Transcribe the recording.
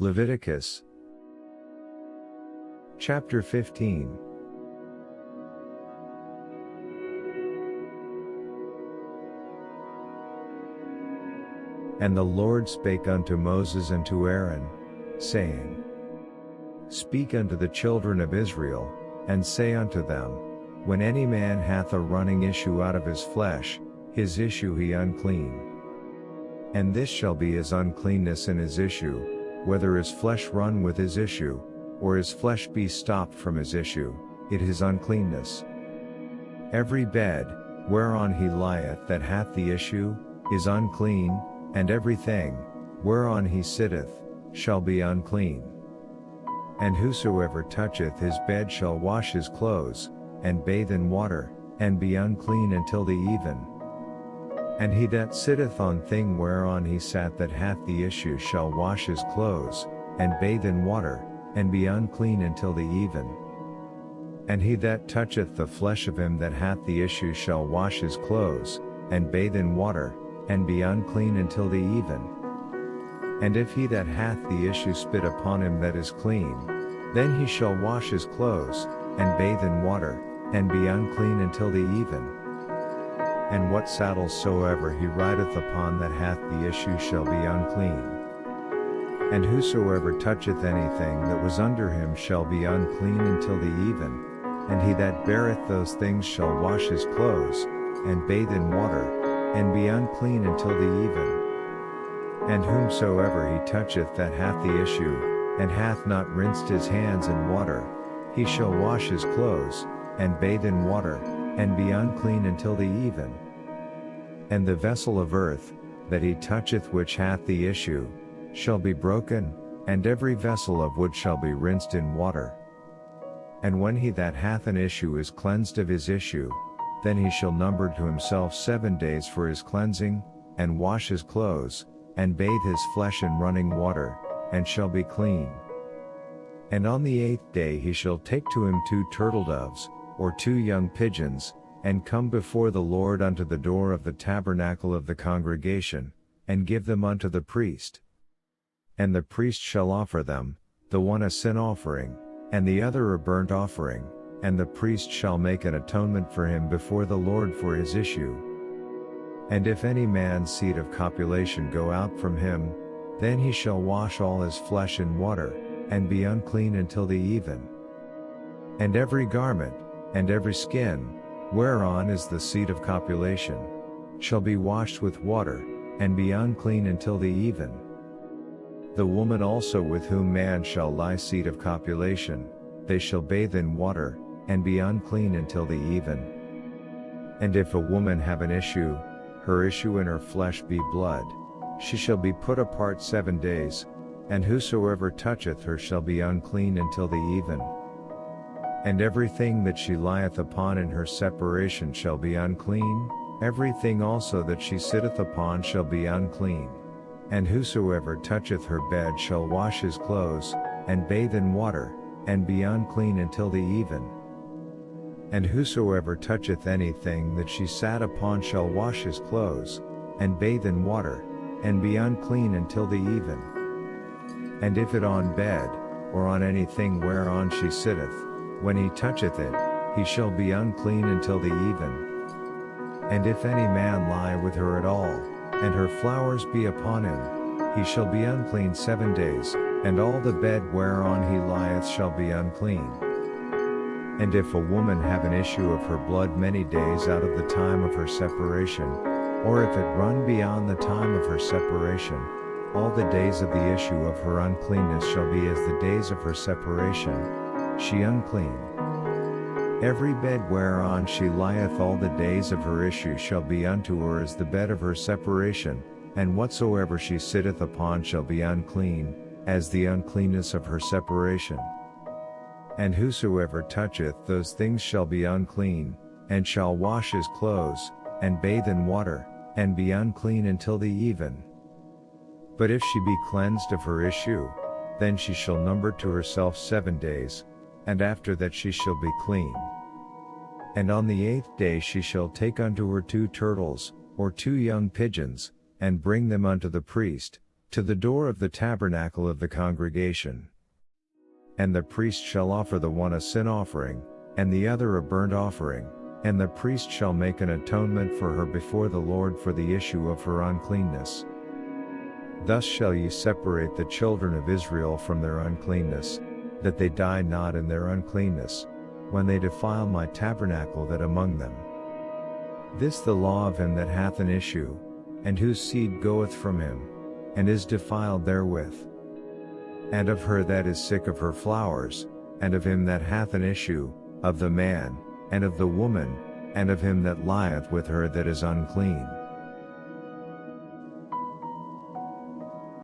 Leviticus Chapter 15. And the Lord spake unto Moses and to Aaron, saying, Speak unto the children of Israel, and say unto them, When any man hath a running issue out of his flesh, his issue he unclean. And this shall be his uncleanness in his issue, whether his flesh run with his issue, or his flesh be stopped from his issue, it is uncleanness. Every bed, whereon he lieth that hath the issue, is unclean, and everything, whereon he sitteth, shall be unclean. And whosoever toucheth his bed shall wash his clothes, and bathe in water, and be unclean until the even. And he that sitteth on thing whereon he sat that hath the issue shall wash his clothes, and bathe in water, and be unclean until the even. And he that toucheth the flesh of him that hath the issue shall wash his clothes, and bathe in water, and be unclean until the even. And if he that hath the issue spit upon him that is clean, then he shall wash his clothes, and bathe in water, and be unclean until the even. And what saddle soever he rideth upon that hath the issue shall be unclean. And whosoever toucheth anything that was under him shall be unclean until the even, and he that beareth those things shall wash his clothes, and bathe in water, and be unclean until the even. And whomsoever he toucheth that hath the issue, and hath not rinsed his hands in water, he shall wash his clothes, and bathe in water, and be unclean until the even. And the vessel of earth, that he toucheth which hath the issue, shall be broken, and every vessel of wood shall be rinsed in water. And when he that hath an issue is cleansed of his issue, then he shall number to himself 7 days for his cleansing, and wash his clothes, and bathe his flesh in running water, and shall be clean. And on the 8th day he shall take to him 2 turtle doves, or 2 young pigeons, and come before the Lord unto the door of the tabernacle of the congregation, and give them unto the priest. And the priest shall offer them, the one a sin offering, and the other a burnt offering, and the priest shall make an atonement for him before the Lord for his issue. And if any man's seed of copulation go out from him, then he shall wash all his flesh in water, and be unclean until the even. And every garment, and every skin, whereon is the seed of copulation, shall be washed with water, and be unclean until the even. The woman also with whom man shall lie seed of copulation, they shall bathe in water, and be unclean until the even. And if a woman have an issue, her issue in her flesh be blood, she shall be put apart 7 days, and whosoever toucheth her shall be unclean until the even. And everything that she lieth upon in her separation shall be unclean, everything also that she sitteth upon shall be unclean. And whosoever toucheth her bed shall wash his clothes, and bathe in water, and be unclean until the even. And whosoever toucheth anything that she sat upon shall wash his clothes, and bathe in water, and be unclean until the even. And if it on bed, or on anything whereon she sitteth, when he toucheth it, he shall be unclean until the even. And if any man lie with her at all, and her flowers be upon him, he shall be unclean 7 days, and all the bed whereon he lieth shall be unclean. And if a woman have an issue of her blood many days out of the time of her separation, or if it run beyond the time of her separation, all the days of the issue of her uncleanness shall be as the days of her separation, she unclean. Every bed whereon she lieth all the days of her issue shall be unto her as the bed of her separation, and whatsoever she sitteth upon shall be unclean, as the uncleanness of her separation. And whosoever toucheth those things shall be unclean, and shall wash his clothes, and bathe in water, and be unclean until the even. But if she be cleansed of her issue, then she shall number to herself 7 days, and after that she shall be clean. And on the 8th day she shall take unto her 2 turtles, or 2 young pigeons, and bring them unto the priest, to the door of the tabernacle of the congregation. And the priest shall offer the one a sin offering, and the other a burnt offering, and the priest shall make an atonement for her before the Lord for the issue of her uncleanness. Thus shall ye separate the children of Israel from their uncleanness, that they die not in their uncleanness, when they defile my tabernacle that among them. This the law of him that hath an issue, and whose seed goeth from him, and is defiled therewith. And of her that is sick of her flowers, and of him that hath an issue, of the man, and of the woman, and of him that lieth with her that is unclean.